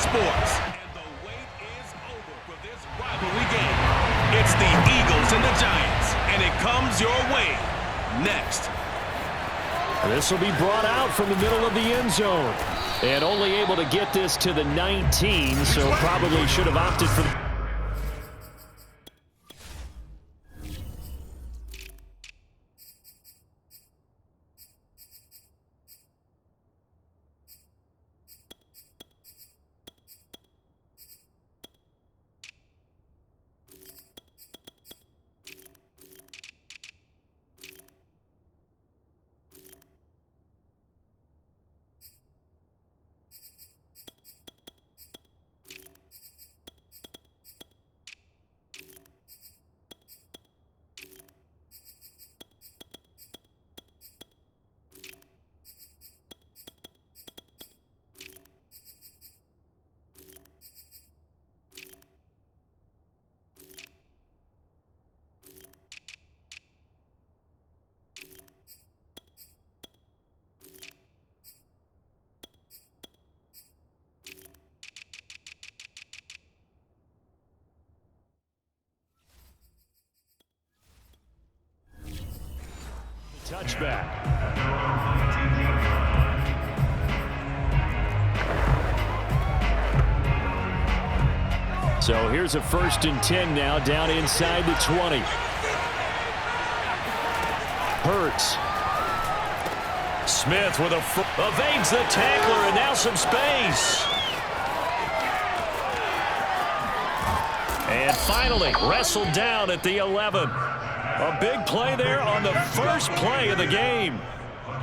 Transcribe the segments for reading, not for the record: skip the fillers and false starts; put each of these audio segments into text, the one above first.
sports. And the wait is over for this rivalry game. It's the Eagles and the Giants, and it comes your way next. This will be brought out from the middle of the end zone. And only able to get this to the 19, so probably should have opted for the... Touchback. So here's a 1st and 10 now, down inside the 20. Hurts. Smith with evades the tackler, and now some space. And finally wrestled down at the 11. A big play there on the first play of the game.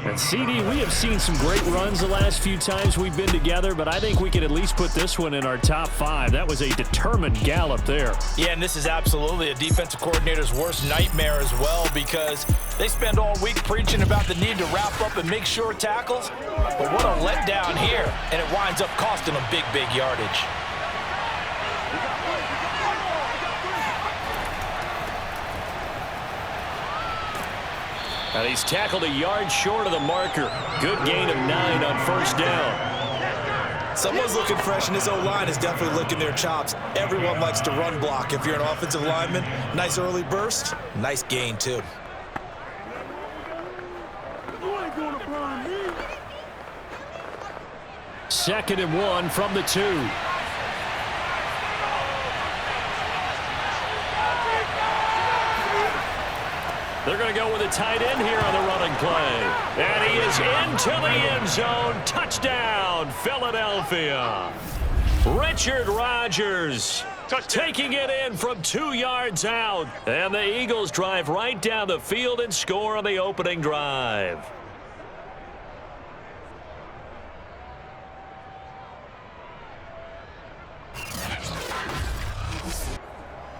And CD, we have seen some great runs the last few times we've been together, but I think we can at least put this one in our top 5. That was a determined gallop there. Yeah, and this is absolutely a defensive coordinator's worst nightmare as well, because they spend all week preaching about the need to wrap up and make sure tackles. But what a letdown here, and it winds up costing them big yardage. And he's tackled a yard short of the marker. Good gain of 9 on 1st down. Someone's looking fresh, and this O-line is definitely licking their chops. Everyone likes to run block. If you're an offensive lineman, nice early burst, nice gain too. You ain't gonna burn me. 2nd and 1 from the 2. They're going to go with a tight end here on the running play. And he is into the end zone. Touchdown, Philadelphia. Richard Rodgers taking it in from 2 yards out. And the Eagles drive right down the field and score on the opening drive.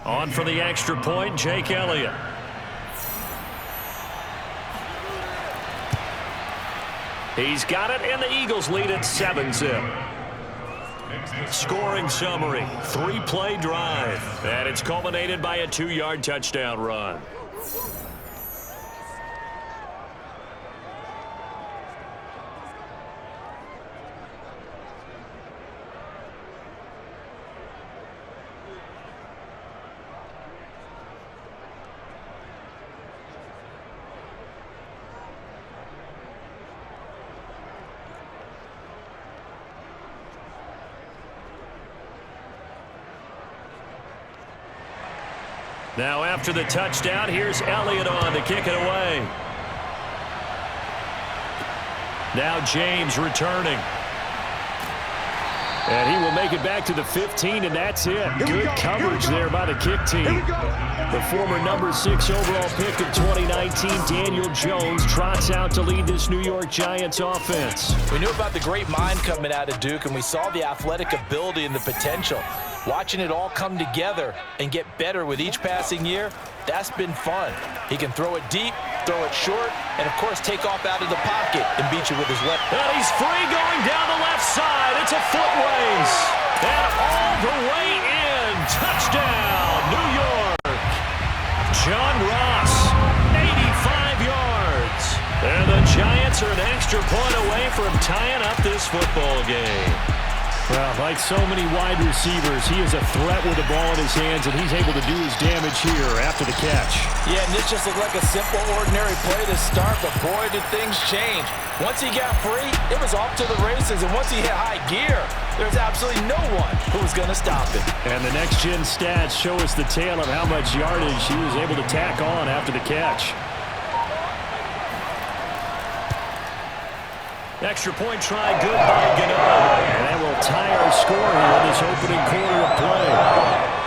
On for the extra point, Jake Elliott. He's got it, and the Eagles lead at 7-zip. Scoring summary, 3-play drive, and it's culminated by a 2-yard touchdown run. Now after the touchdown, here's Elliott on to kick it away. Now James returning. And he will make it back to the 15, and that's it. Good coverage there by the kick team. The former number 6 overall pick of 2019, Daniel Jones, trots out to lead this New York Giants offense. We knew about the great mind coming out of Duke, and we saw the athletic ability and the potential. Watching it all come together and get better with each passing year, that's been fun. He can throw it deep, throw it short, and of course take off out of the pocket and beat you with his left. And he's free going down the left side. It's a foot race. And all the way in. Touchdown, New York. John Ross, 85 yards. And the Giants are an extra point away from tying up this football game. Well, like so many wide receivers, he is a threat with the ball in his hands, and he's able to do his damage here after the catch. Yeah, and this just looked like a simple, ordinary play to start, but boy, did things change. Once he got free, it was off to the races, and once he hit high gear, there's absolutely no one who was going to stop him. And the next-gen stats show us the tale of how much yardage he was able to tack on after the catch. Extra point try, good by Gano. And that will tie our score here in this opening quarter of play.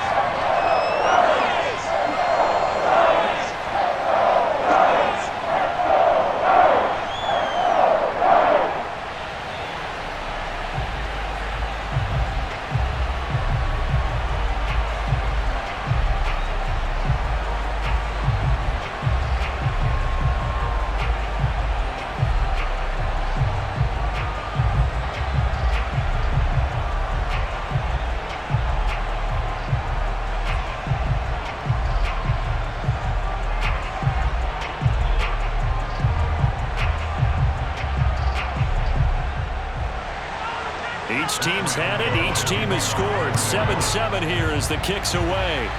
Each team's had it. Each team has scored. 7-7 here as the kick's away.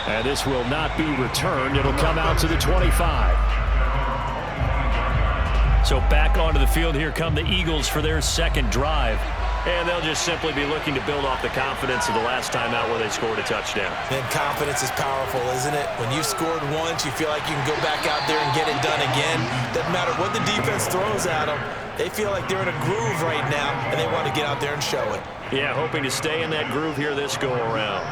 And this will not be returned. It'll come out to the 25. So back onto the field here come the Eagles for their second drive. And they'll just simply be looking to build off the confidence of the last time out where they scored a touchdown. And confidence is powerful, isn't it? When you've scored once, you feel like you can go back out there and get it done again. Doesn't matter what the defense throws at them. They feel like they're in a groove right now, and they want to get out there and show it. Yeah, hoping to stay in that groove here this go-around.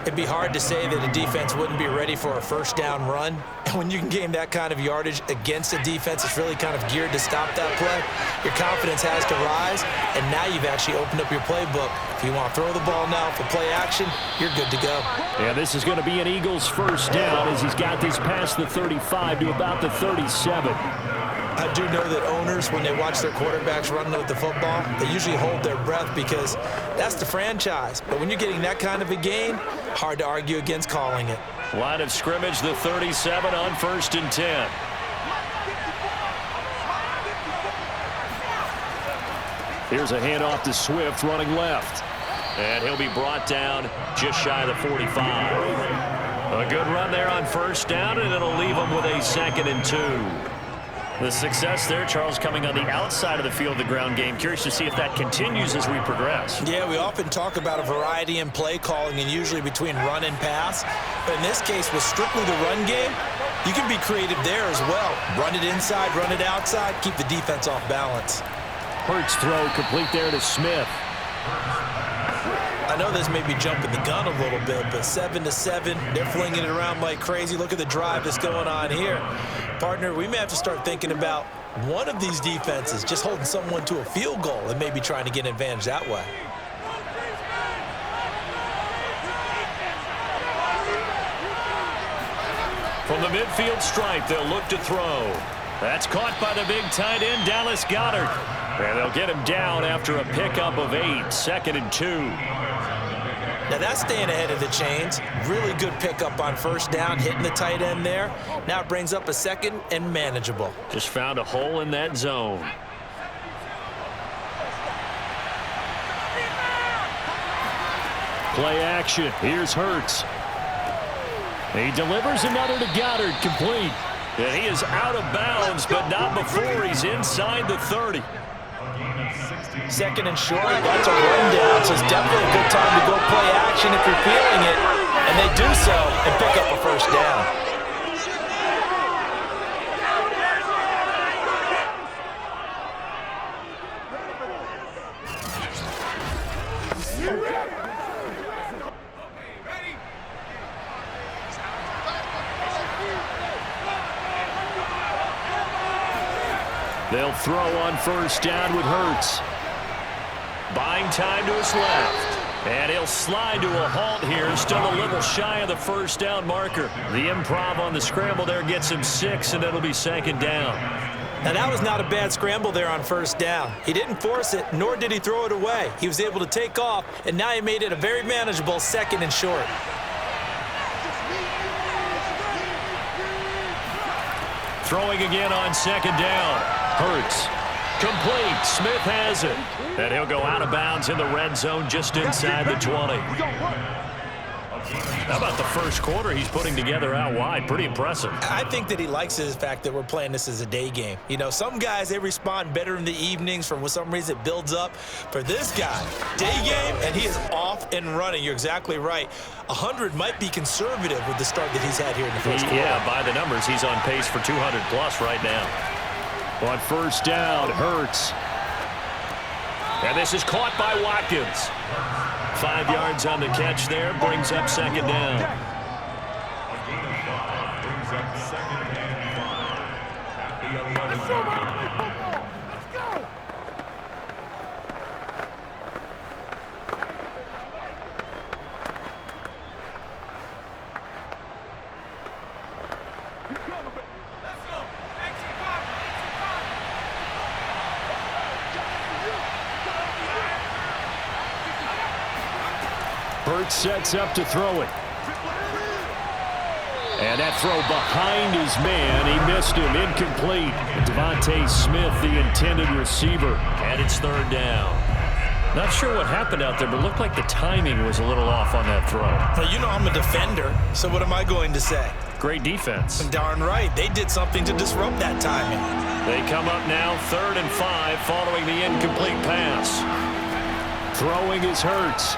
It'd be hard to say that a defense wouldn't be ready for a first down run. And when you can gain that kind of yardage against a defense that's really kind of geared to stop that play, your confidence has to rise, and now you've actually opened up your playbook. If you want to throw the ball now for play action, you're good to go. Yeah, this is going to be an Eagles first down as he's got this past the 35 to about the 37. I do know that owners, when they watch their quarterbacks running with the football, they usually hold their breath because that's the franchise. But when you're getting that kind of a gain, hard to argue against calling it. Line of scrimmage, the 37 on 1st and 10. Here's a handoff to Swift running left. And he'll be brought down just shy of the 45. A good run there on first down, and it'll leave him with a 2nd and 2. The success there, Charles, coming on the outside of the field, the ground game. Curious to see if that continues as we progress. Yeah, we often talk about a variety in play calling and usually between run and pass. But in this case, with strictly the run game, you can be creative there as well. Run it inside, run it outside, keep the defense off balance. Hurts throw complete there to Smith. I know this may be jumping the gun a little bit, but 7-7, they're flinging it around like crazy. Look at the drive that's going on here. Partner, we may have to start thinking about one of these defenses just holding someone to a field goal and maybe trying to get an advantage that way. From the midfield stripe, they'll look to throw. That's caught by the big tight end, Dallas Goedert. And they'll get him down after a pickup of 8, 2nd and 2. Now that's staying ahead of the chains. Really good pickup on first down, hitting the tight end there. Now it brings up a 2nd and manageable. Just found a hole in that zone. Play action. Here's Hurts. He delivers another to Goddard, complete. And he is out of bounds, but not before he's inside the 30. 2nd and short, that's a rundown, so it's definitely a good time to go play action if you're feeling it. And they do so and pick up a first down. They'll throw on first down with Hurts. Buying time to his left. And he'll slide to a halt here. Still a little shy of the first down marker. The improv on the scramble there gets him 6, and it'll be 2nd down. Now that was not a bad scramble there on first down. He didn't force it, nor did he throw it away. He was able to take off, and now he made it a very manageable 2nd and short. Throwing again on 2nd down. Hurts. Complete. Smith has it. And he'll go out of bounds in the red zone just inside the 20. How about the first quarter he's putting together out wide? Pretty impressive. I think that he likes the fact that we're playing this as a day game. You know, some guys, they respond better in the evenings. For some reason, it builds up. For this guy, day game, and he is off and running. You're exactly right. 100 might be conservative with the start that he's had here in the first quarter. Yeah, by the numbers, he's on pace for 200+ right now. On first down, Hurts. And this is caught by Watkins. 5 yards on the catch there, brings up second down. Burt sets up to throw it. And that throw behind his man. He missed him. Incomplete. Devontae Smith, the intended receiver. And it's third down. Not sure what happened out there, but it looked like the timing was a little off on that throw. Well, you know I'm a defender, so what am I going to say? Great defense. Darn right. They did something to disrupt that timing. They come up now 3rd and 5 following the incomplete pass. Throwing is Hurts.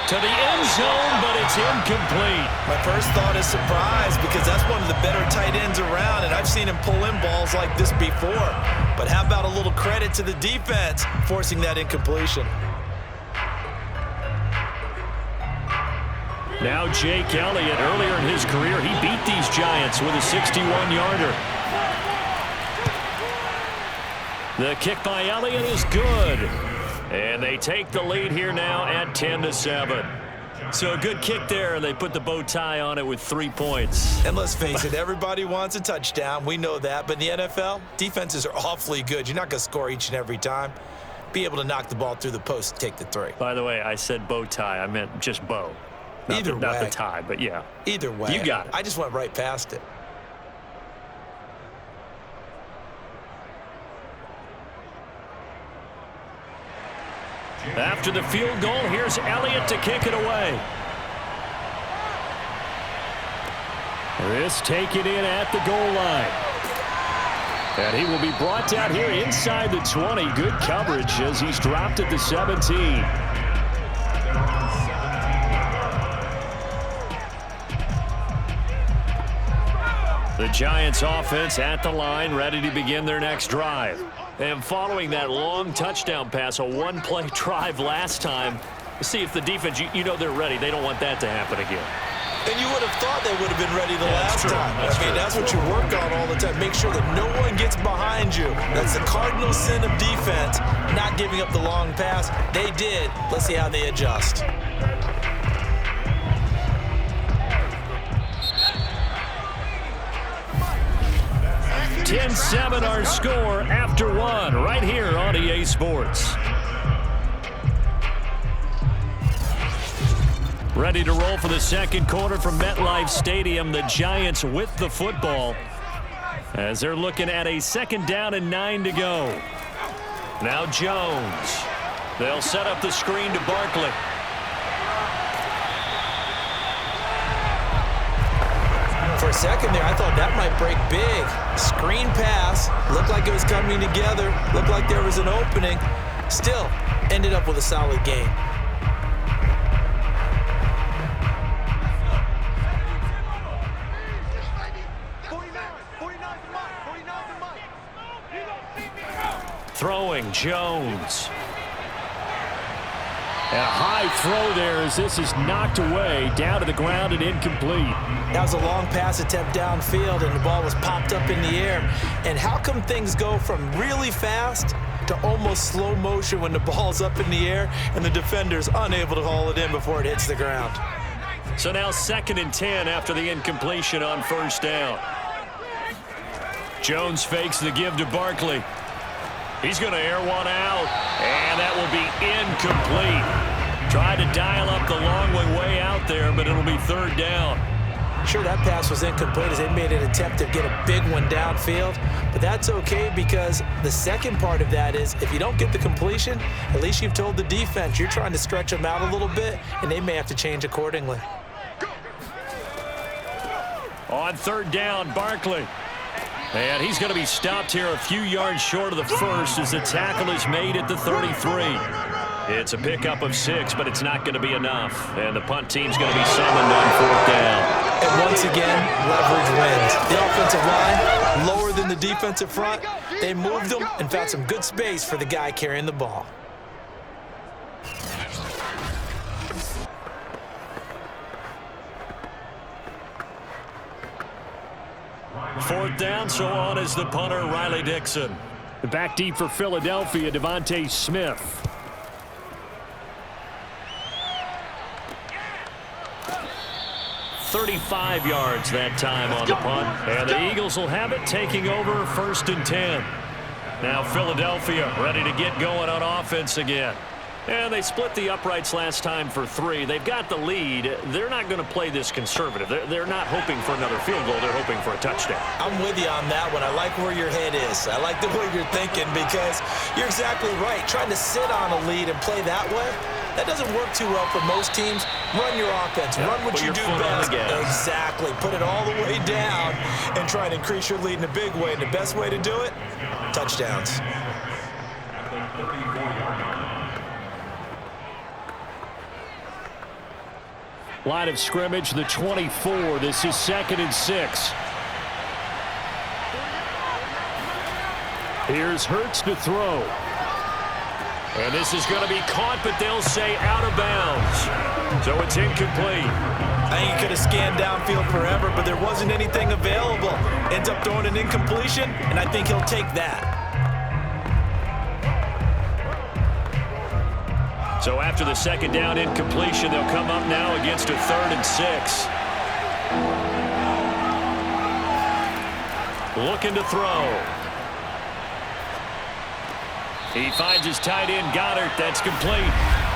To the end zone, but it's incomplete. My first thought is surprise because that's one of the better tight ends around, and I've seen him pull in balls like this before. But how about a little credit to the defense forcing that incompletion? Now Jake Elliott, earlier in his career, he beat these Giants with a 61-yarder. The kick by Elliott is good. And they take the lead here now at 10-7. So a good kick there, and they put the bow tie on it with 3 points. And let's face it, everybody wants a touchdown. We know that. But in the NFL, defenses are awfully good. You're not going to score each and every time. Be able to knock the ball through the post and take the 3. By the way, I said bow tie. I meant just bow. Not the tie, but yeah. Either way. You got it. I just went right past it. After the field goal, here's Elliott to kick it away. This taken in at the goal line. And he will be brought down here inside the 20. Good coverage as he's dropped at the 17. The Giants offense at the line, ready to begin their next drive. And following that long touchdown pass, a one-play drive last time, see if the defense, you know they're ready. They don't want that to happen again. And you would have thought they would have been ready the last time. That's what you work on all the time. Make sure that no one gets behind you. That's the cardinal sin of defense, not giving up the long pass. They did. Let's see how they adjust. (10-7) our score after one, right here on EA Sports. Ready to roll for the second quarter from MetLife Stadium. The Giants with the football as they're looking at a 2nd down and 9 to go. Now Jones. They'll set up the screen to Barkley. For a second there, I thought that might break big. Screen pass. Looked like it was coming together. Looked like there was an opening. Still, ended up with a solid game. Throwing Jones. And a high throw there as this is knocked away, down to the ground and incomplete. That was a long pass attempt downfield, and the ball was popped up in the air. And how come things go from really fast to almost slow motion when the ball's up in the air and the defender's unable to haul it in before it hits the ground? So now 2nd and 10 after the incompletion on first down. Jones fakes the give to Barkley. He's going to air one out, and that will be incomplete. Tried to dial up the long one way out there, but it'll be 3rd down. Sure, that pass was incomplete as they made an attempt to get a big one downfield, but that's okay because the second part of that is if you don't get the completion, at least you've told the defense you're trying to stretch them out a little bit, and they may have to change accordingly. On third down, Barkley. And he's going to be stopped here a few yards short of the first as the tackle is made at the 33. It's a pickup of 6, but it's not going to be enough. And the punt team's going to be summoned on fourth down. And once again, leverage wins. The offensive line, lower than the defensive front. They moved them and found some good space for the guy carrying the ball. Fourth down, so on is the punter, Riley Dixon. Back deep for Philadelphia, Devontae Smith. .35 yards that time on the punt. And the Eagles will have it, taking over first and 10. Now Philadelphia ready to get going on offense again. And they split the uprights last time for 3. They've got the lead. They're not going to play this conservative. They're not hoping for another field goal. They're hoping for a touchdown. I'm with you on that one. I like where your head is. I like the way you're thinking because you're exactly right. Trying to sit on a lead and play that way, that doesn't work too well for most teams. Run your offense. Run what you do best. Exactly. Put it all the way down and try and increase your lead in a big way. And the best way to do it, touchdowns. Line of scrimmage, the 24. This is 2nd and 6. Here's Hurts to throw. And this is going to be caught, but they'll say out of bounds. So it's incomplete. I think he could have scanned downfield forever, but there wasn't anything available. Ends up throwing an incompletion, and I think he'll take that. So after the second down incompletion, they'll come up now against a 3rd and 6. Looking to throw. He finds his tight end, Goddard. That's complete.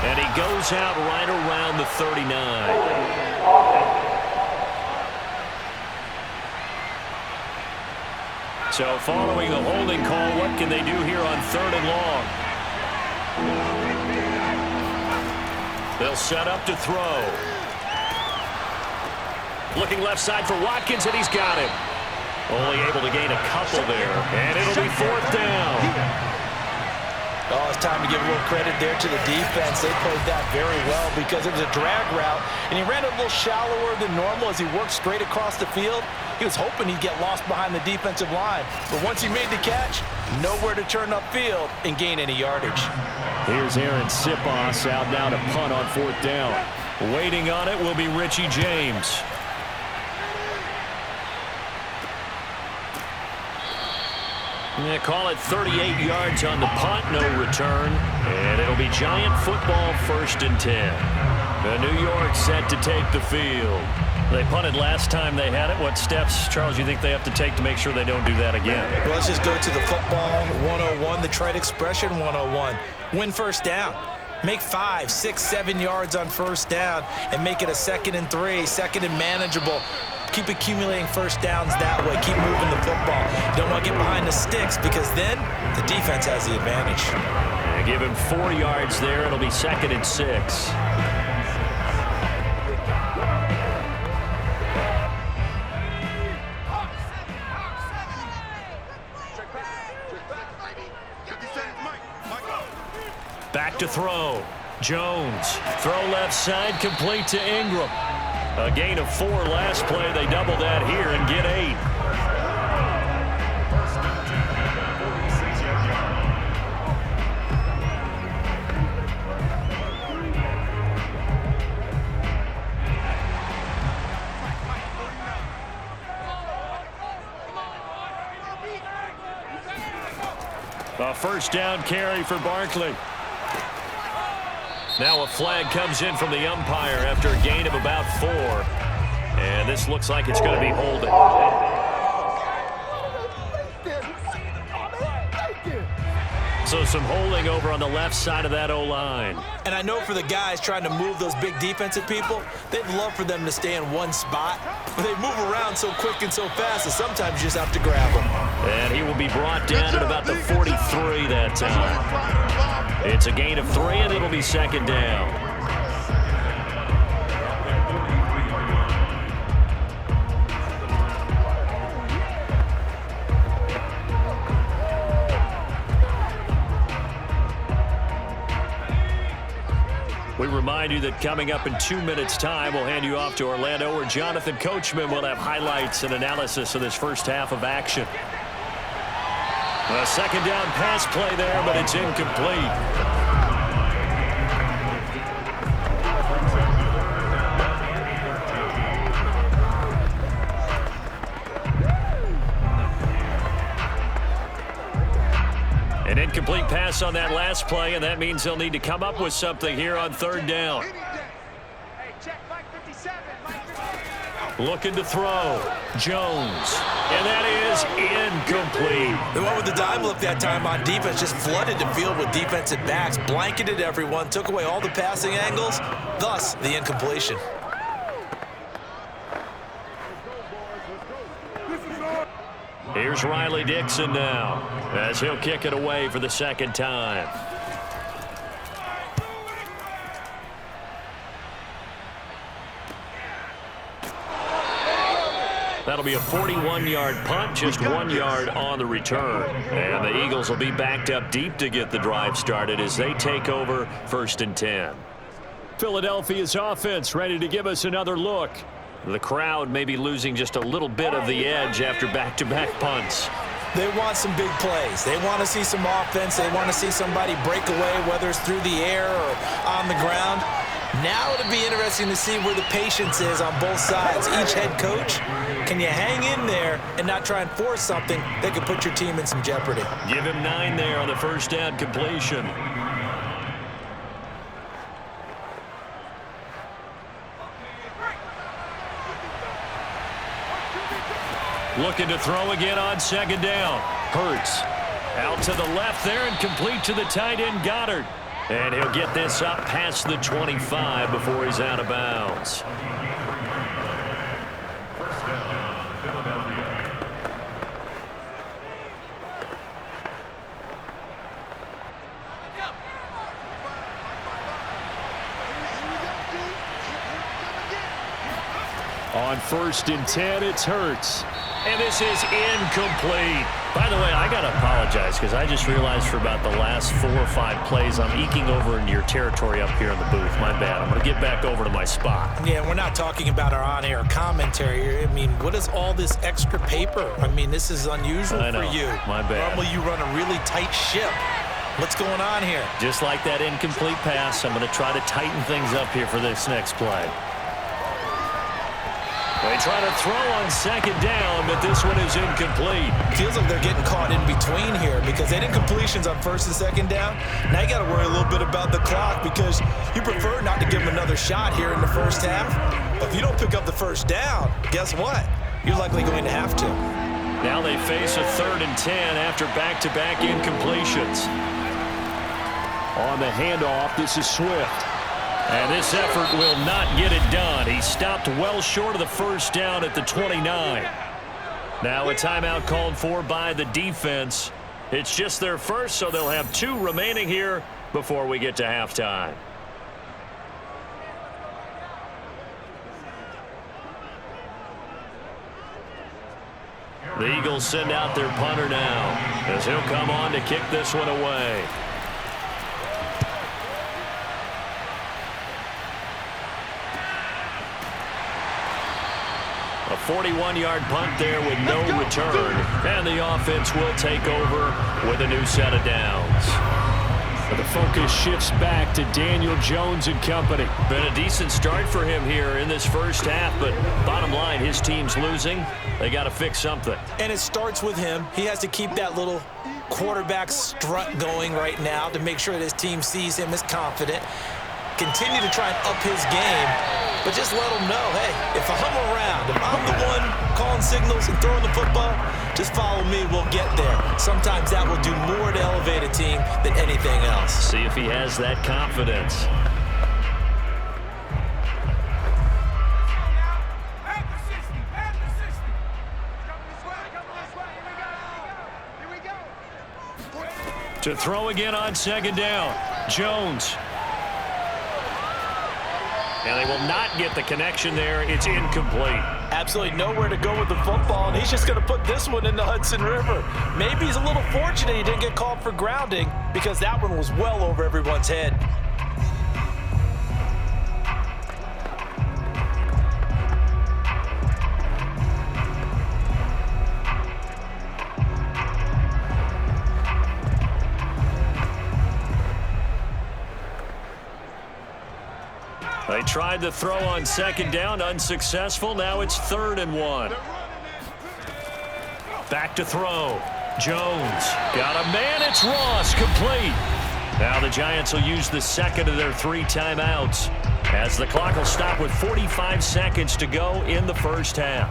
And he goes out right around the 39. So following the holding call, what can they do here on 3rd and long? They'll set up to throw. Looking left side for Watkins, and he's got him. Only able to gain a couple there. And it'll be 4th down. Oh, it's time to give a little credit there to the defense. They played that very well because it was a drag route, and he ran it a little shallower than normal as he worked straight across the field. He was hoping he'd get lost behind the defensive line. But once he made the catch, nowhere to turn upfield and gain any yardage. Here's Aaron Sipos out now to punt on 4th down. Waiting on it will be Richie James. They call it 38 yards on the punt, no return. And it'll be Giant football, 1st and 10. The New York set to take the field. They punted last time they had it. What steps, Charles, you think they have to take to make sure they don't do that again? Well, let's just go to the football 101, the trade expression 101. Win first down. Make 5, 6, 7 yards on first down and make it a 2nd and 3, 2nd and manageable. Keep accumulating first downs that way. Keep moving the football. You don't want to get behind the sticks because then the defense has the advantage. And give him 4 yards there. It'll be 2nd and 6. Back to throw. Jones. Throw left side, complete to Ingram. A gain of 4 last play. They double that here and get 8. A first down carry for Barkley. Now a flag comes in from the umpire after a gain of about 4. And this looks like it's going to be holding. So some holding over on the left side of that O-line. And I know for the guys trying to move those big defensive people, they'd love for them to stay in one spot, but they move around so quick and so fast that sometimes you just have to grab them. And he will be brought down at about the 43 that time. It's a gain of 3, and it'll be second down. We remind you that coming up in 2 minutes' time, we'll hand you off to Orlando, where Jonathan Coachman will have highlights and analysis of this first half of action. A second down pass play there, but it's incomplete. An incomplete pass on that last play, and that means they'll need to come up with something here on third down. Looking to throw. Jones. And that is incomplete. The one with the dime look that time on defense just flooded the field with defensive backs, blanketed everyone, took away all the passing angles, thus the incompletion. Here's Riley Dixon now, as he'll kick it away for the second time. That'll be a 41-yard punt, just 1 yard on the return. And the Eagles will be backed up deep to get the drive started as they take over 1st and 10. Philadelphia's offense ready to give us another look. The crowd may be losing just a little bit of the edge after back-to-back punts. They want some big plays. They want to see some offense. They want to see somebody break away, whether it's through the air or on the ground. Now it'll be interesting to see where the patience is on both sides. Each head coach, can you hang in there and not try and force something that could put your team in some jeopardy? Give him 9 there on the first down completion. Looking to throw again on second down. Hurts out to the left there and complete to the tight end Goddard. And he'll get this up past the 25 before he's out of bounds. On 1st and 10, it's Hurts. And this is incomplete. By the way, I got to apologize because I just realized for about the last 4 or 5 plays I'm eking over into your territory up here in the booth. My bad. I'm going to get back over to my spot. Yeah, we're not talking about our on-air commentary. I mean, what is all this extra paper? I mean, this is unusual for you. My bad. Normally you run a really tight ship. What's going on here? Just like that incomplete pass, I'm going to try to tighten things up here for this next play. They try to throw on second down, but this one is incomplete. Feels like they're getting caught in between here because they did incompletions on 1st and 2nd down. Now you got to worry a little bit about the clock because you prefer not to give them another shot here in the first half. But if you don't pick up the first down, guess what? You're likely going to have to. Now they face a 3rd and 10 after back-to-back incompletions. On the handoff, this is Swift. And this effort will not get it done. He stopped well short of the first down at the 29. Now a timeout called for by the defense. It's just their first, so they'll have 2 remaining here before we get to halftime. The Eagles send out their punter now as he'll come on to kick this one away. A 41-yard punt there with no return. And the offense will take over with a new set of downs. But the focus shifts back to Daniel Jones and company. Been a decent start for him here in this first half, but bottom line, his team's losing. They got to fix something. And it starts with him. He has to keep that little quarterback strut going right now to make sure that his team sees him as confident. Continue to try and up his game, but just let him know, hey, if I'm around, if I'm the one calling signals and throwing the football, just follow me, we'll get there. Sometimes that will do more to elevate elevate a team than anything else. See if he has that confidence. To throw again on second down. Jones. And they will not get the connection there. It's incomplete. Absolutely nowhere to go with the football, and he's just going to put this one in the Hudson River. Maybe he's a little fortunate he didn't get called for grounding because that one was well over everyone's head. They tried to throw on second down, unsuccessful. Now it's 3rd and 1. Back to throw. Jones got a man. It's Ross, complete. Now the Giants will use the second of their 3 timeouts as the clock will stop with 45 seconds to go in the first half.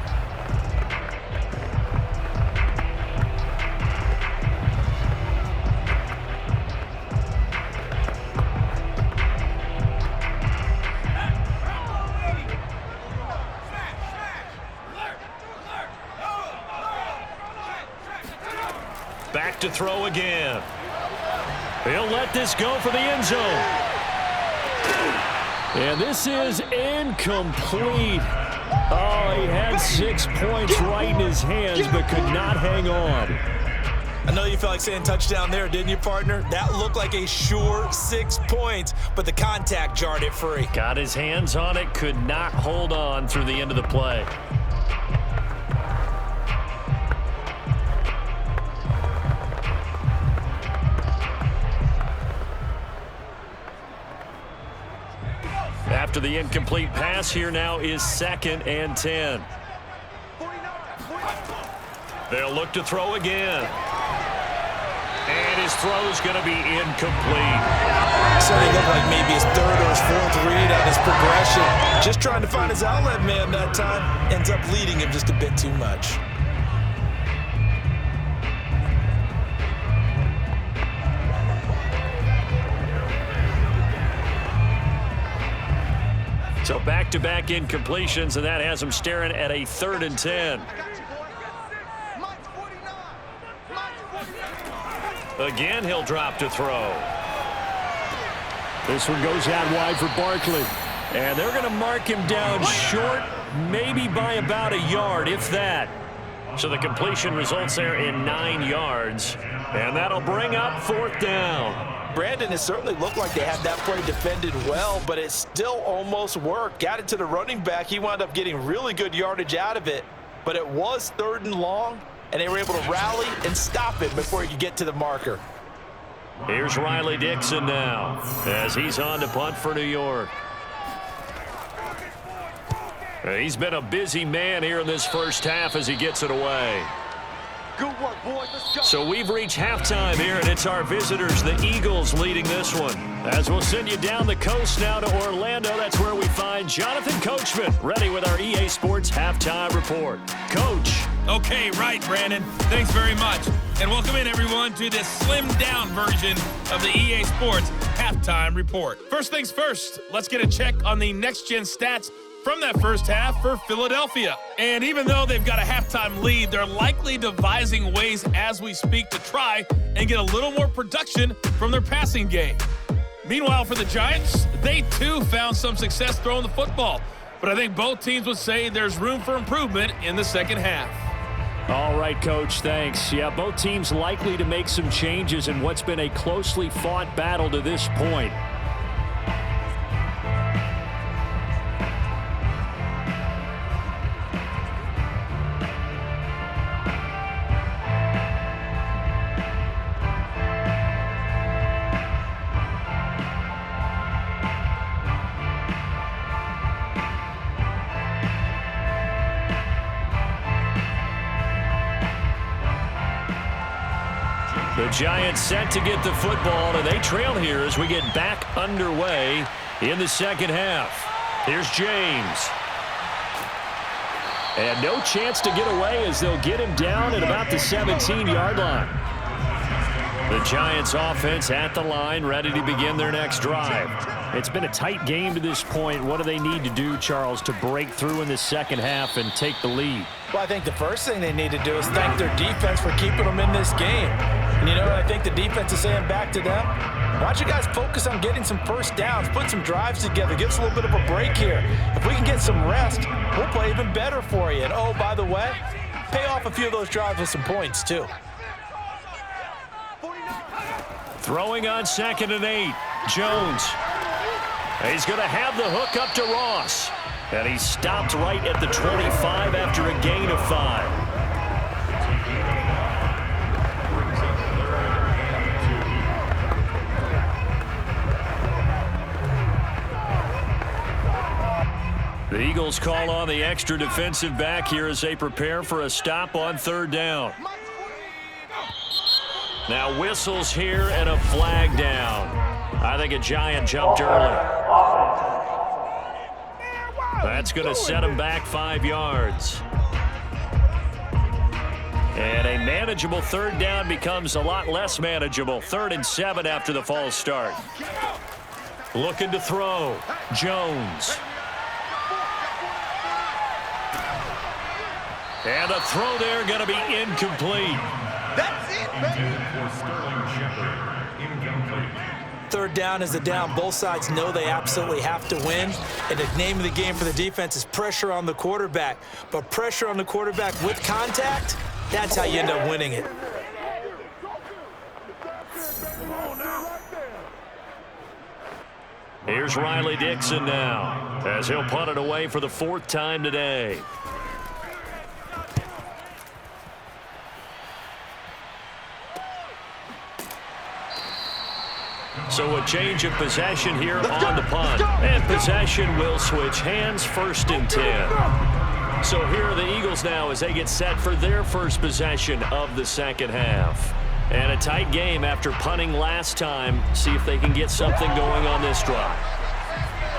Back to throw again. He'll let this go for the end zone. And this is incomplete. Oh, he had 6 points right in his hands, but could not hang on. I know you felt like saying touchdown there, didn't you, partner? That looked like a sure 6 points, but the contact jarred it free. Got his hands on it, could not hold on through the end of the play. After the incomplete pass, here now is 2nd and 10. They'll look to throw again. And his throw is going to be incomplete. Certainly looked like maybe his 3rd or his 4th read on his progression. Just trying to find his outlet man that time. Ends up leading him just a bit too much. So back-to-back incompletions, and that has him staring at a 3rd and 10. Again, he'll drop to throw. This one goes out wide for Barkley. And they're going to mark him down short, maybe by about a yard, if that. So the completion results there in 9 yards. And that'll bring up 4th down. Brandon, it certainly looked like they had that play defended well, but it still almost worked. Got it to the running back. He wound up getting really good yardage out of it, but it was 3rd and long, and they were able to rally and stop it before he could get to the marker. Here's Riley Dixon now as he's on to punt for New York. He's been a busy man here in this first half as he gets it away. Good work, boys. Let's go. So we've reached halftime here, and it's our visitors, the Eagles, leading this one. As we'll send you down the coast now to Orlando, that's where we find Jonathan Coachman, ready with our EA Sports Halftime Report. Coach. Okay, right, Brandon. Thanks very much. And welcome in, everyone, to this slimmed-down version of the EA Sports Halftime Report. First things first, let's get a check on the next-gen stats from that first half for Philadelphia. And even though they've got a halftime lead, they're likely devising ways as we speak to try and get a little more production from their passing game. Meanwhile, for the Giants, they too found some success throwing the football. But I think both teams would say there's room for improvement in the second half. All right, Coach, thanks. Yeah, both teams likely to make some changes in what's been a closely fought battle to this point. The Giants set to get the football, and they trail here as we get back underway in the second half. Here's James. And no chance to get away as they'll get him down at about the 17-yard line. The Giants offense at the line, ready to begin their next drive. It's been a tight game to this point. What do they need to do, Charles, to break through in the second half and take the lead? Well, I think the first thing they need to do is thank their defense for keeping them in this game. And you know what I think the defense is saying back to them? Why don't you guys focus on getting some first downs, put some drives together, give us a little bit of a break here. If we can get some rest, we'll play even better for you. And oh, by the way, pay off a few of those drives with some points, too. Throwing on 2nd and 8. Jones. He's going to have the hook up to Ross. And he stopped right at the 25 after a gain of 5. The Eagles call on the extra defensive back here as they prepare for a stop on 3rd down. Now whistles here and a flag down. I think a Giant jumped early. That's going to set him back 5 yards. And a manageable 3rd down becomes a lot less manageable. 3rd and 7 after the false start. Looking to throw. Jones. And a throw there going to be incomplete. That's it, baby. 3rd down is the down. Both sides know they absolutely have to win. And the name of the game for the defense is pressure on the quarterback. But pressure on the quarterback with contact, that's how you end up winning it. Here's Riley Dixon now as he'll punt it away for the 4th time today. So a change of possession here on the punt. And possession will switch hands, 1st and 10. So here are the Eagles now as they get set for their first possession of the second half. And a tight game after punting last time. See if they can get something going on this drive.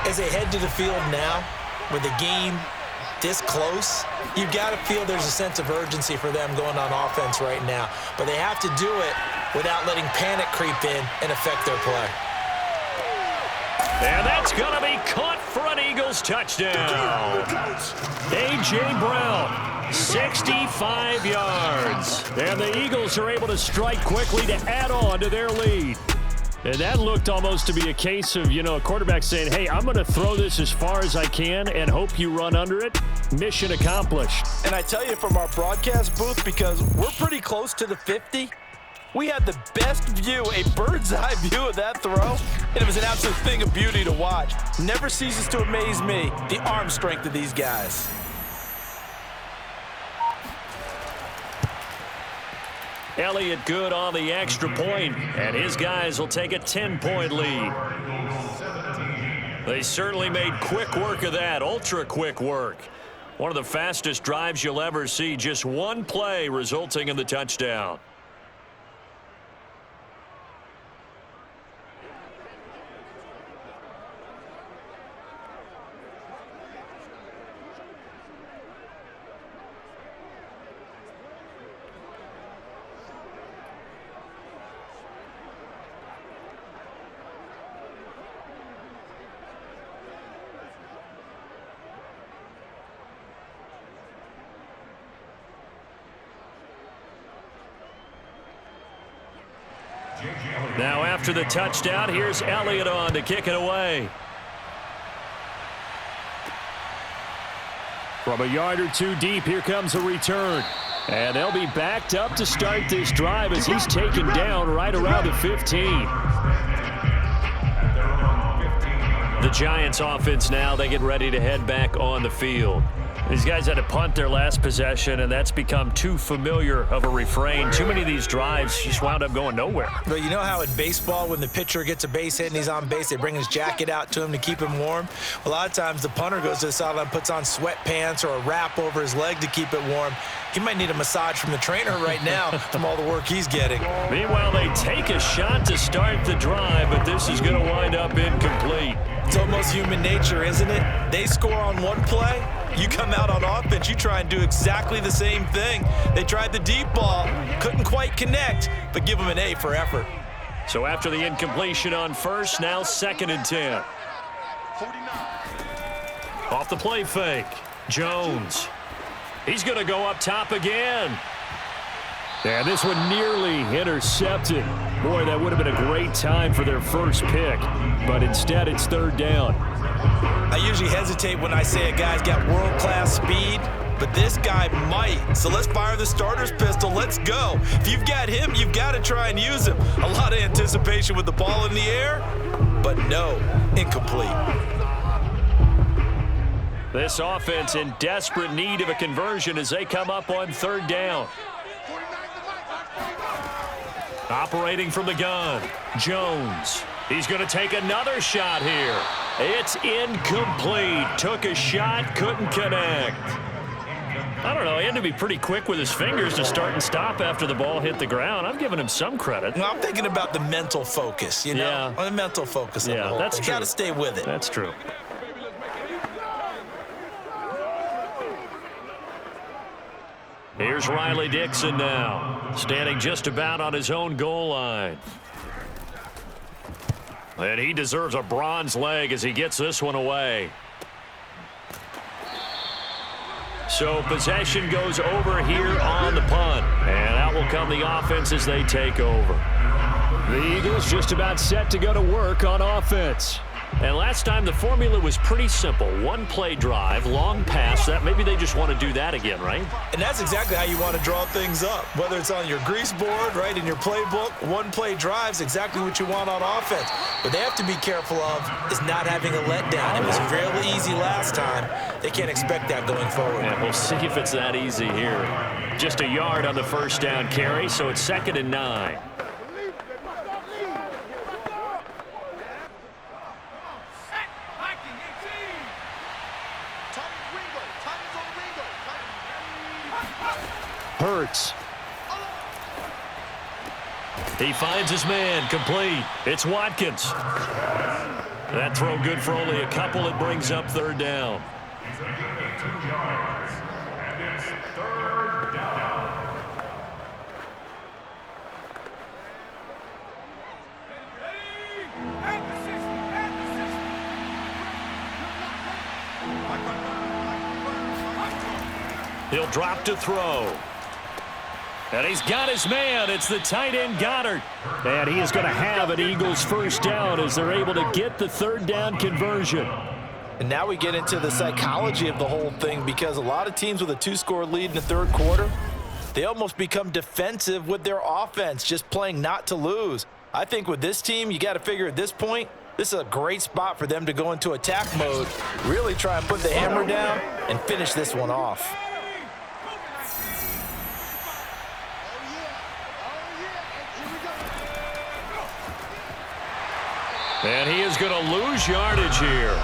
As they head to the field now, with the game this close, you've got to feel there's a sense of urgency for them going on offense right now. But they have to do it without letting panic creep in and affect their play. And that's going to be caught for an Eagles touchdown. A.J. Brown, 65 yards. And the Eagles are able to strike quickly to add on to their lead. And that looked almost to be a case of, a quarterback saying, hey, I'm going to throw this as far as I can and hope you run under it. Mission accomplished. And I tell you from our broadcast booth, because we're pretty close to the 50, we had the best view, a bird's eye view of that throw, and it was an absolute thing of beauty to watch. Never ceases to amaze me, the arm strength of these guys. Elliott good on the extra point, and his guys will take a 10-point lead. They certainly made quick work of that, ultra-quick work. One of the fastest drives you'll ever see, just one play resulting in the touchdown. Now after the touchdown, here's Elliott on to kick it away. From a yard or two deep, here comes a return. And they'll be backed up to start this drive as he's taken down right around the 15. The Giants offense now, they get ready to head back on the field. These guys had to punt their last possession, and that's become too familiar of a refrain. Too many of these drives just wound up going nowhere. But you know how in baseball, when the pitcher gets a base hit and he's on base, they bring his jacket out to him to keep him warm? A lot of times the punter goes to the sideline, puts on sweatpants or a wrap over his leg to keep it warm. He might need a massage from the trainer right now from all the work he's getting. Meanwhile, they take a shot to start the drive, but this is going to wind up incomplete. It's almost human nature, isn't it? They score on one play, You come out on offense, you try and do exactly the same thing. They tried the deep ball, couldn't quite connect, but give them an A for effort. So after the incompletion on first, now 2nd and 10. Off the play fake, Jones. He's going to go up top again. And this one nearly intercepted. Boy, that would have been a great time for their first pick. But instead, it's 3rd down. I usually hesitate when I say a guy's got world-class speed, but this guy might. So let's fire the starter's pistol. Let's go. If you've got him, you've got to try and use him. A lot of anticipation with the ball in the air, but no, incomplete. This offense in desperate need of a conversion as they come up on 3rd down. Operating from the gun, Jones. He's going to take another shot here. It's incomplete. Took a shot, couldn't connect. I don't know. He had to be pretty quick with his fingers to start and stop after the ball hit the ground. I'm giving him some credit. Well, I'm thinking about the mental focus, you know? Yeah. The mental focus. Yeah, that's true. You got to stay with it. That's true. Here's Riley Dixon now, standing just about on his own goal line. And he deserves a bronze leg as he gets this one away. So possession goes over here on the punt. And out will come the offense as they take over. The Eagles just about set to go to work on offense. And last time the formula was pretty simple. 1-play drive, long pass. That maybe they just want to do that again, right? And that's exactly how you want to draw things up. Whether it's on your grease board, right, in your playbook, 1-play drive's exactly what you want on offense. What they have to be careful of is not having a letdown. It was really easy last time. They can't expect that going forward. Yeah, we'll see if it's that easy here. Just a yard on the 1st down carry, so it's 2nd and 9. Hurts. He finds his man, complete. It's Watkins. That throw good for only a couple. It brings up 3rd down. He'll drop to throw. And he's got his man. It's the tight end, Goddard. And he is going to have an Eagles 1st down as they're able to get the 3rd down conversion. And now we get into the psychology of the whole thing, because a lot of teams with a 2-score lead in the 3rd quarter, they almost become defensive with their offense, just playing not to lose. I think with this team, you got to figure at this point, this is a great spot for them to go into attack mode, really try and put the hammer down and finish this one off. And he is going to lose yardage here.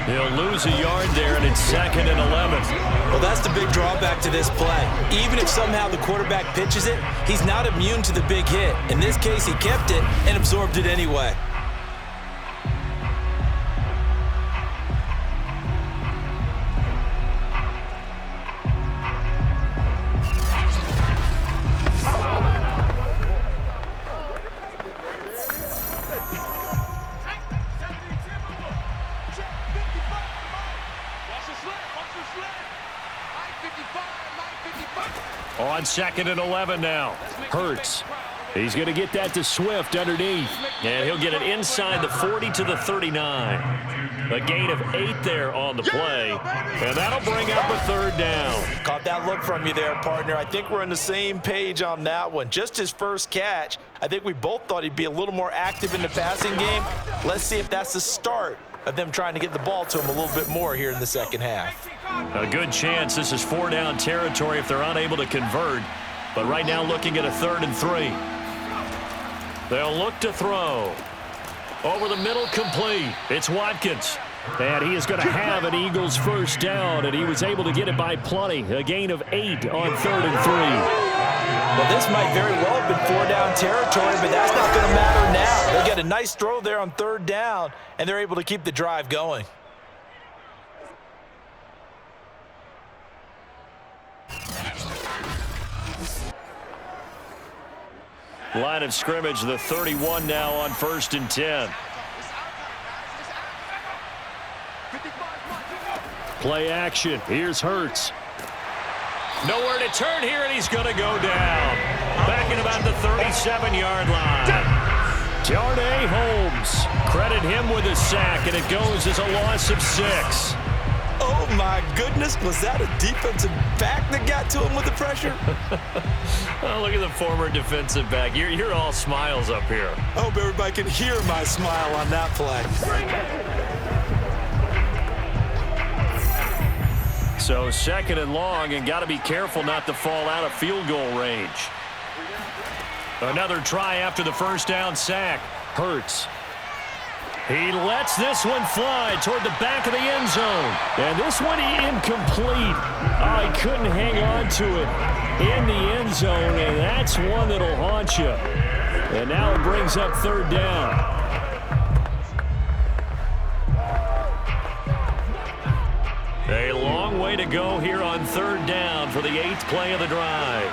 He'll lose a yard there, and it's 2nd and 11. Well, that's the big drawback to this play. Even if somehow the quarterback pitches it, he's not immune to the big hit. In this case, he kept it and absorbed it anyway. On 2nd and 11 now. Hurts. He's going to get that to Swift underneath. And he'll get it inside the 40 to the 39. A gain of 8 there on the play. And that'll bring up a 3rd down. Caught that look from you there, partner. I think we're on the same page on that one. Just his first catch. I think we both thought he'd be a little more active in the passing game. Let's see if that's the start of them trying to get the ball to him a little bit more here in the 2nd half. A good chance this is 4-down territory if they're unable to convert. But right now looking at a 3rd and 3. They'll look to throw. Over the middle, complete. It's Watkins. And he is going to have an Eagles 1st down, and he was able to get it by plenty. A gain of 8 on 3rd and 3. Well, this might very well have been 4-down territory, but that's not going to matter now. They get a nice throw there on 3rd down, and they're able to keep the drive going. Line of scrimmage, the 31 now on 1st and 10. Play action. Here's Hurts. Nowhere to turn here, and he's going to go down. Back at about the 37-yard line. Darnay Holmes. Credit him with a sack, and it goes as a loss of 6. Oh, my goodness. Was that a defensive back that got to him with the pressure? Oh, look at the former defensive back. You're all smiles up here. I hope everybody can hear my smile on that play. So 2nd and long, and got to be careful not to fall out of field goal range. Another try after the first down sack. Hurts. He lets this one fly toward the back of the end zone. And this one incomplete. Oh, he couldn't hang on to it in the end zone, and that's one that'll haunt you. And now it brings up 3rd down. A long way to go here on 3rd down for the 8th play of the drive.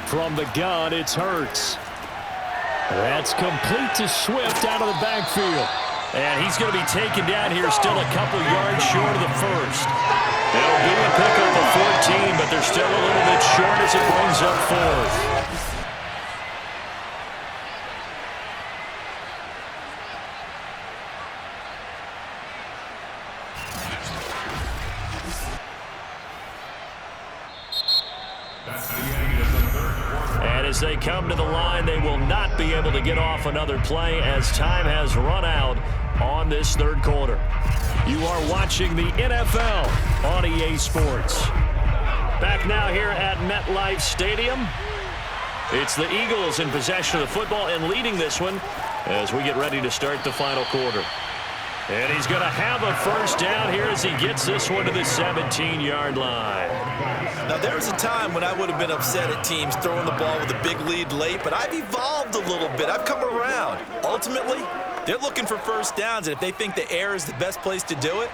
From the gun, it's Hurts. That's complete to Swift out of the backfield. And he's going to be taken down here still a couple yards short of the first. It'll be a pickup of 14, but they're still a little bit short as it brings up 4th. As they come to the line, they will not be able to get off another play as time has run out on this 3rd quarter. You are watching the NFL on EA Sports. Back now here at MetLife Stadium. It's the Eagles in possession of the football and leading this one as we get ready to start the final quarter. And he's going to have a first down here as he gets this one to the 17-yard line. Now, there was a time when I would have been upset at teams throwing the ball with a big lead late, but I've evolved a little bit. I've come around. Ultimately, they're looking for first downs, and if they think the air is the best place to do it,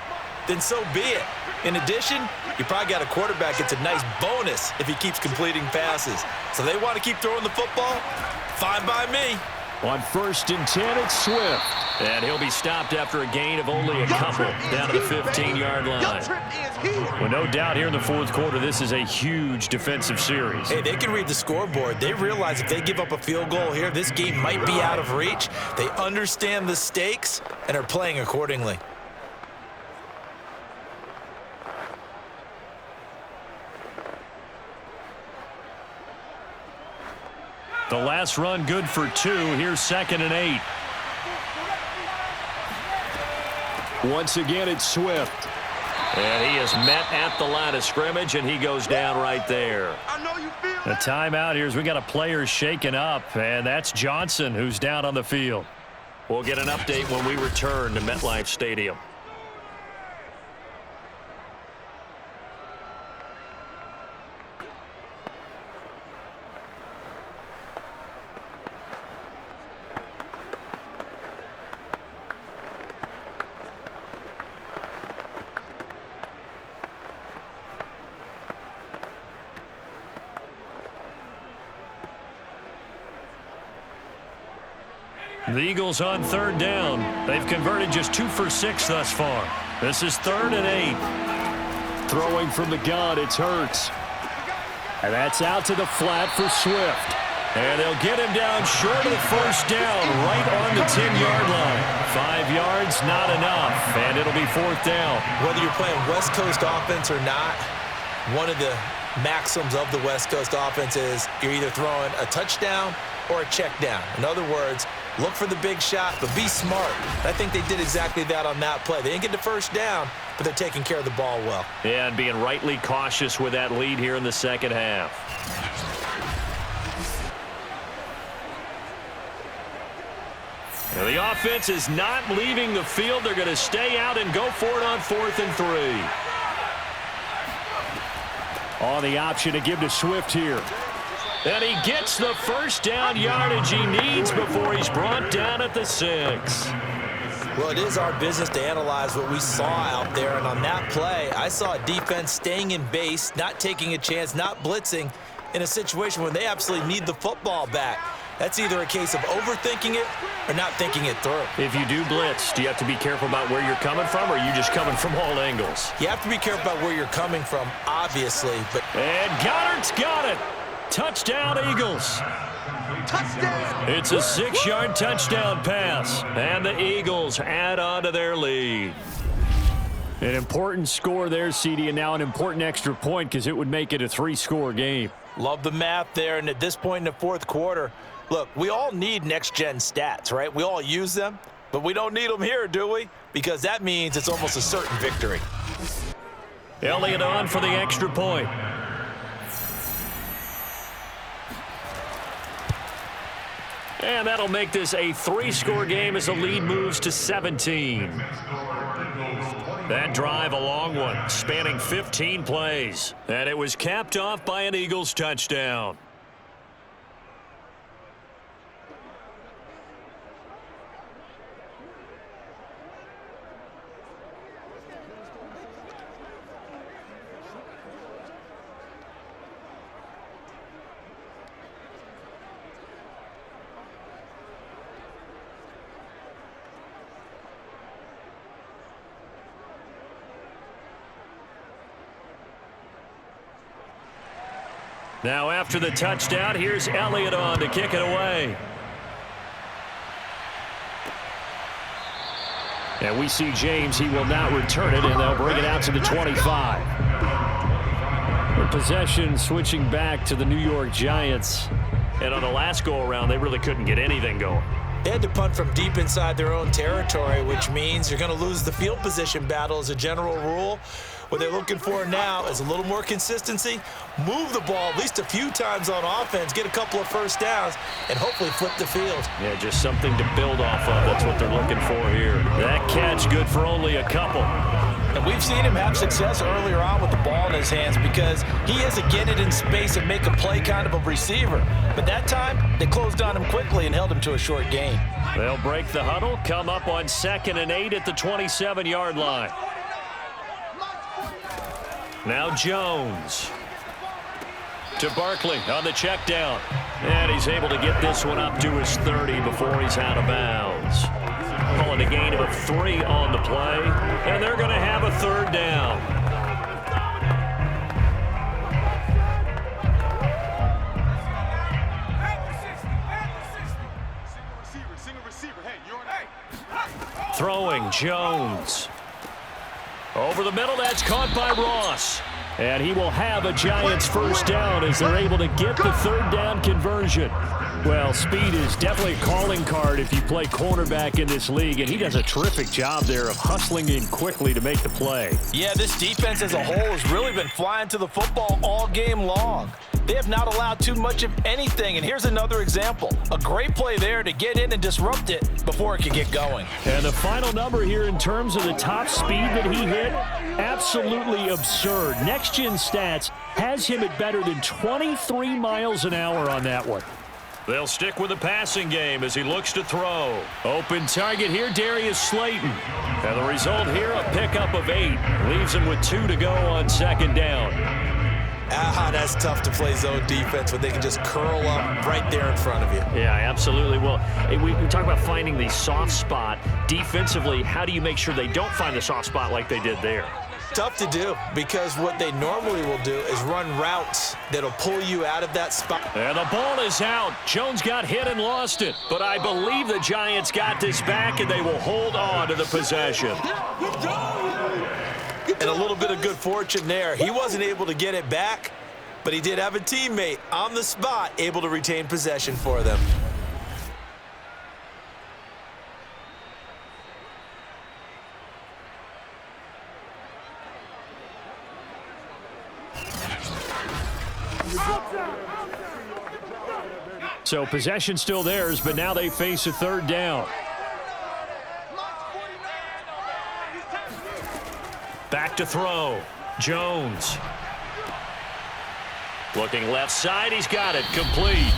then so be it. In addition, you probably got a quarterback that's a nice bonus if he keeps completing passes. So they want to keep throwing the football? Fine by me. On 1st and 10, it's Swift. And he'll be stopped after a gain of only a couple down to the 15-yard line. Well, no doubt here in the 4th quarter, this is a huge defensive series. Hey, they can read the scoreboard. They realize if they give up a field goal here, this game might be out of reach. They understand the stakes and are playing accordingly. The last run good for 2. Here's 2nd and 8. Once again, it's Swift. And he is met at the line of scrimmage, and he goes down right there. A timeout here as we got a player shaken up, and that's Johnson who's down on the field. We'll get an update when we return to MetLife Stadium. The Eagles on 3rd down. They've converted just 2 for 6 thus far. This is 3rd and 8. Throwing from the gun, it's Hurts. And that's out to the flat for Swift. And they'll get him down short of the first down, right on the 10-yard line. 5 yards, not enough, and it'll be 4th down. Whether you're playing West Coast offense or not, one of the maxims of the West Coast offense is you're either throwing a touchdown or a check down. In other words, look for the big shot, but be smart. I think they did exactly that on that play. They didn't get the first down, but they're taking care of the ball well. Yeah, and being rightly cautious with that lead here in the second half. Now the offense is not leaving the field. They're going to stay out and go for it on 4th and 3. On the option to give to Swift here. And he gets the first down yardage he needs before he's brought down at the 6. Well, it is our business to analyze what we saw out there, and on that play, I saw a defense staying in base, not taking a chance, not blitzing, in a situation where they absolutely need the football back. That's either a case of overthinking it or not thinking it through. If you do blitz, do you have to be careful about where you're coming from, or are you just coming from all angles? You have to be careful about where you're coming from, obviously. And Goddard's got it. Touchdown, Eagles. Touchdown! It's a 6-yard touchdown pass, and the Eagles add on to their lead. An important score there, CD, and now an important extra point because it would make it a 3-score game. Love the math there, and at this point in the fourth quarter, look, we all need next-gen stats, right? We all use them, but we don't need them here, do we? Because that means it's almost a certain victory. Elliott on for the extra point. And that'll make this a 3-score game as the lead moves to 17. That drive, a long one, spanning 15 plays. And it was capped off by an Eagles touchdown. Now after the touchdown, here's Elliott on to kick it away. And we see James. He will not return it, and they'll bring it out to the 25. The possession switching back to the New York Giants. And on the last go-around, they really couldn't get anything going. They had to punt from deep inside their own territory, which means you're going to lose the field position battle as a general rule. What they're looking for now is a little more consistency, move the ball at least a few times on offense, get a couple of first downs, and hopefully flip the field. Yeah, just something to build off of. That's what they're looking for here. That catch good for only a couple. And we've seen him have success earlier on with the ball in his hands because he is a get it in space and make a play kind of a receiver. But that time, they closed on him quickly and held him to a short gain. They'll break the huddle, come up on 2nd and 8 at the 27-yard line. Now Jones to Barkley on the check down. And he's able to get this one up to his 30 before he's out of bounds. Calling a gain of 3 on the play. And they're going to have a 3rd down. Throwing Jones. Over the middle, that's caught by Ross. And he will have a Giants 1st down as they're able to get the 3rd down conversion. Well, speed is definitely a calling card if you play cornerback in this league, and he does a terrific job there of hustling in quickly to make the play. Yeah, this defense as a whole has really been flying to the football all game long. They have not allowed too much of anything, and here's another example. A great play there to get in and disrupt it before it could get going. And the final number here in terms of the top speed that he hit, absolutely absurd. Next Gen Stats has him at better than 23 miles an hour on that one. They'll stick with the passing game as he looks to throw. Open target here, Darius Slayton. And the result here, a pickup of 8. Leaves him with 2 to go on 2nd down. That's tough to play zone defense when they can just curl up right there in front of you. Yeah, absolutely. Well, we talk about finding the soft spot. Defensively, how do you make sure they don't find the soft spot like they did there? Tough to do because what they normally will do is run routes that'll pull you out of that spot. And the ball is out. Jones got hit and lost it. But I believe the Giants got this back, and they will hold on to the possession. And a little bit of good fortune there. He wasn't able to get it back, but he did have a teammate on the spot able to retain possession for them. So possession still theirs, but now they face a 3rd down. Back to throw. Jones. Looking left side. He's got it. Complete.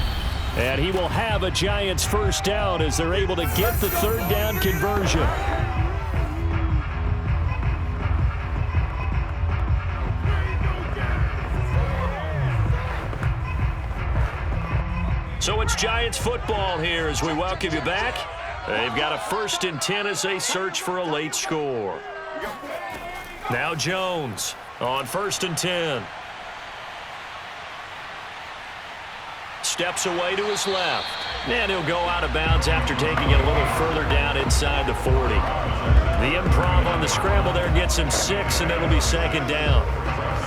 And he will have a Giants 1st down as they're able to get the 3rd down conversion. So it's Giants football here as we welcome you back. They've got a 1st and 10 as they search for a late score. Now Jones on 1st and 10. Steps away to his left. And he'll go out of bounds after taking it a little further down inside the 40. The improv on the scramble there gets him 6, and it'll be 2nd down.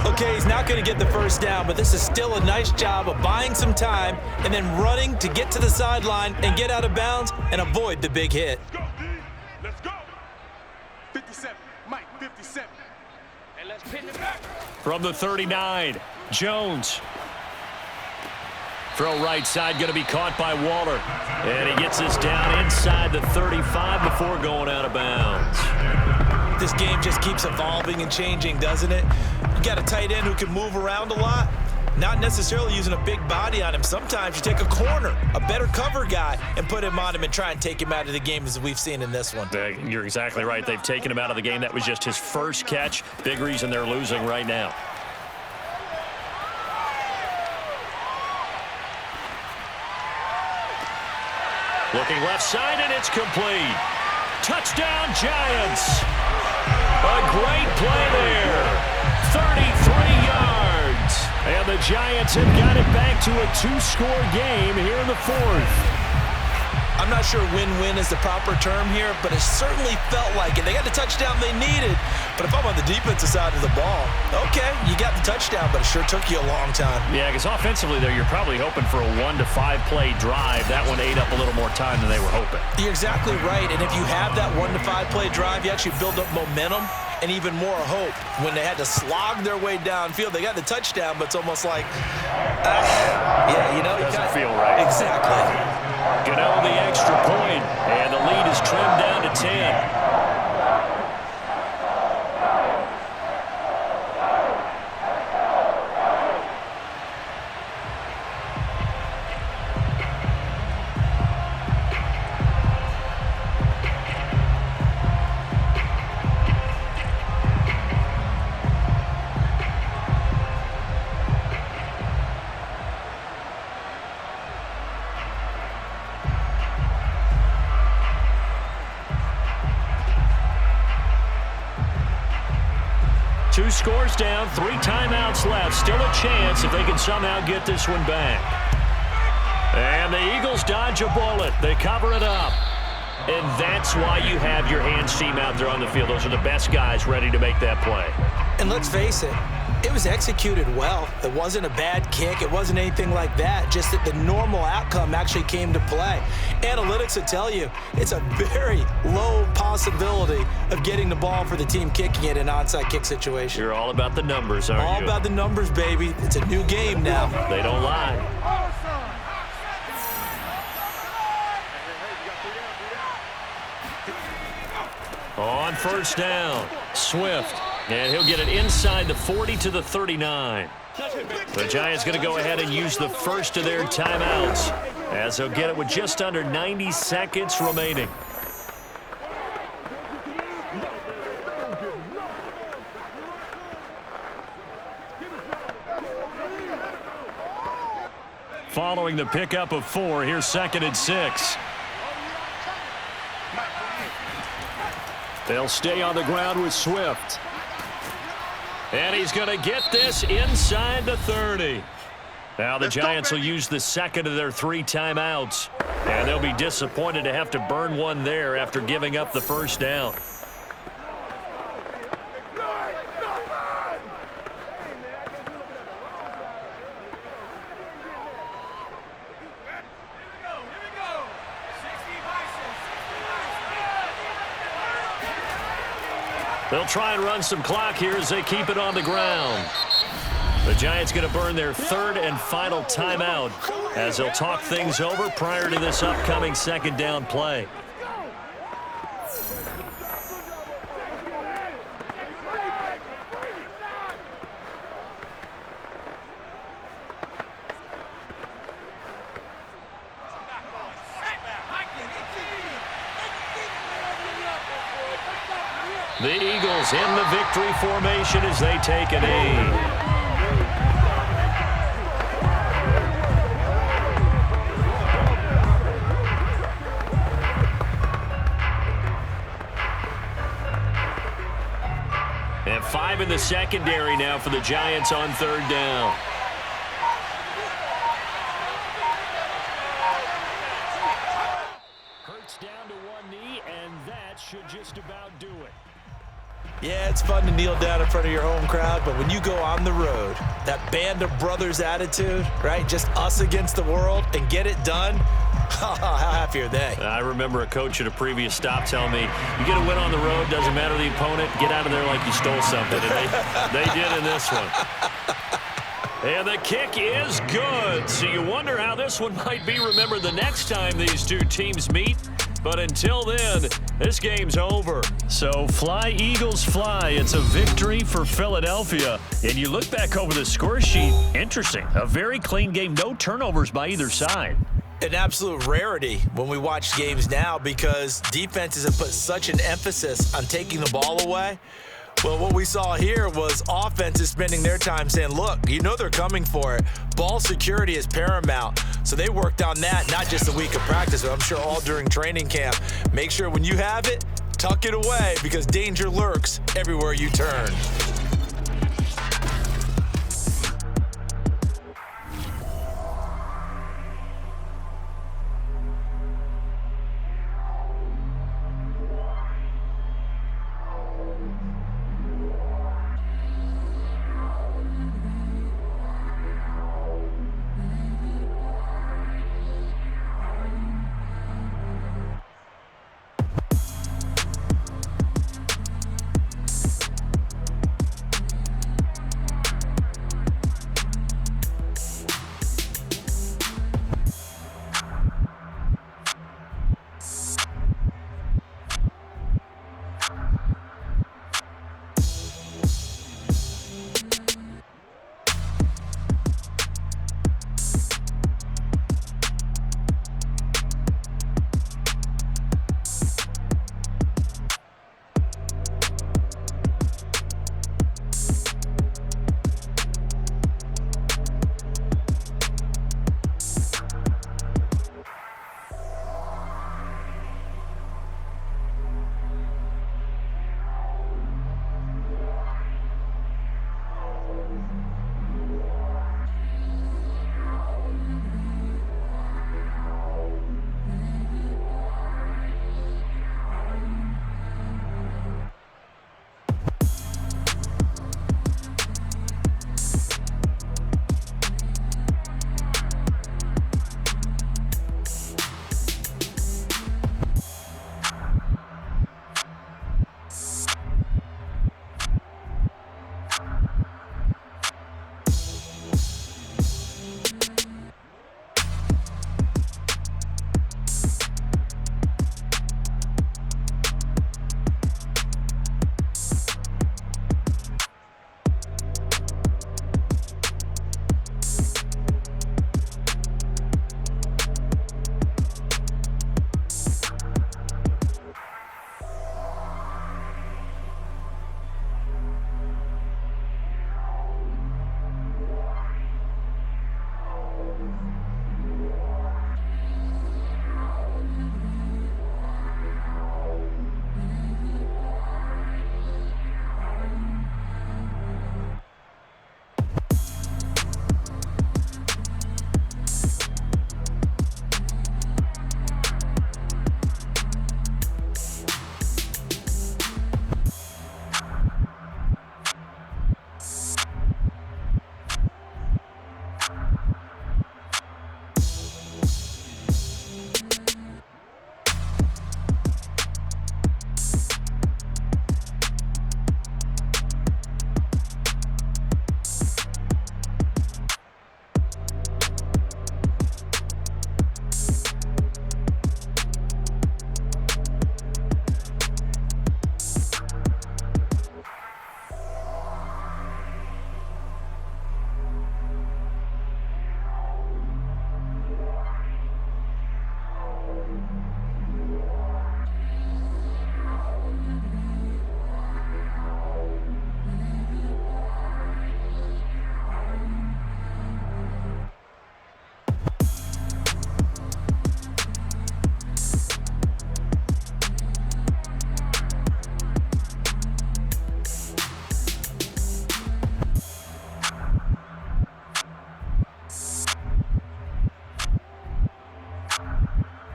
Okay, he's not going to get the 1st down, but this is still a nice job of buying some time and then running to get to the sideline and get out of bounds and avoid the big hit. Let's go, D. Let's go. 57. Mike, 57. And let's pin it back. From the 39, Jones. Throw right side, going to be caught by Waller. And he gets this down inside the 35 before going out of bounds. This game just keeps evolving and changing, doesn't it? You got a tight end who can move around a lot, not necessarily using a big body on him. Sometimes you take a corner, a better cover guy, and put him on him and try and take him out of the game as we've seen in this one. You're exactly right. They've taken him out of the game. That was just his first catch. Big reason they're losing right now. Looking left side, and it's complete. Touchdown, Giants. A great play there. 33 yards. And the Giants have got it back to a 2-score game here in the 4th. I'm not sure win-win is the proper term here, but it certainly felt like it. They got the touchdown they needed, but if I'm on the defensive side of the ball, okay, you got the touchdown, but it sure took you a long time. Yeah, because offensively, though, you're probably hoping for a 1 to 5 play drive. That one ate up a little more time than they were hoping. You're exactly right, and if you have that 1 to 5 play drive, you actually build up momentum and even more hope. When they had to slog their way downfield, they got the touchdown, but it's almost like, yeah, you know. It doesn't feel right. Exactly. Gano the extra point, and the lead is trimmed down to 10. Two scores down, 3 timeouts left. Still a chance if they can somehow get this one back. And the Eagles dodge a bullet. They cover it up. And that's why you have your hands team out there on the field. Those are the best guys ready to make that play. And let's face it, it was executed well. It wasn't a bad kick. It wasn't anything like that. Just that the normal outcome actually came to play. Analytics will tell you it's a very low possibility of getting the ball for the team kicking it in an onside kick situation. You're all about the numbers, aren't you? All about the numbers, baby. It's a new game now. They don't lie. On 1st down, Swift. And he'll get it inside the 40 to the 39. The Giants going to go ahead and use the first of their timeouts as they'll get it with just under 90 seconds remaining. Following the pickup of 4, here's 2nd and 6. They'll stay on the ground with Swift. And he's going to get this inside the 30. Now the Giants will use the 2nd of their 3 timeouts. And they'll be disappointed to have to burn one there after giving up the 1st down. They'll try and run some clock here as they keep it on the ground. The Giants going to burn their 3rd and final timeout as they'll talk things over prior to this upcoming 2nd down play. The Eagles in the victory formation as they take a knee. 5 in the secondary now for the Giants on third down. Hurts down to one knee, and that should just about do it. Yeah, it's fun to kneel down in front of your home crowd, but when you go on the road, that band of brothers attitude, right? Just us against the world and get it done. How happy are they? I remember a coach at a previous stop telling me, you get a win on the road, doesn't matter the opponent, get out of there like you stole something. And they did in this one. And the kick is good. So you wonder how this one might be remembered the next time these two teams meet. But until then, this game's over. So fly, Eagles, fly. It's a victory for Philadelphia. And you look back over the score sheet, interesting. A very clean game, no turnovers by either side. An absolute rarity when we watch games now because defenses have put such an emphasis on taking the ball away. Well, what we saw here was offenses spending their time saying, look, you know they're coming for it. Ball security is paramount. So they worked on that, not just a week of practice, but I'm sure all during training camp. Make sure when you have it, tuck it away because danger lurks everywhere you turn.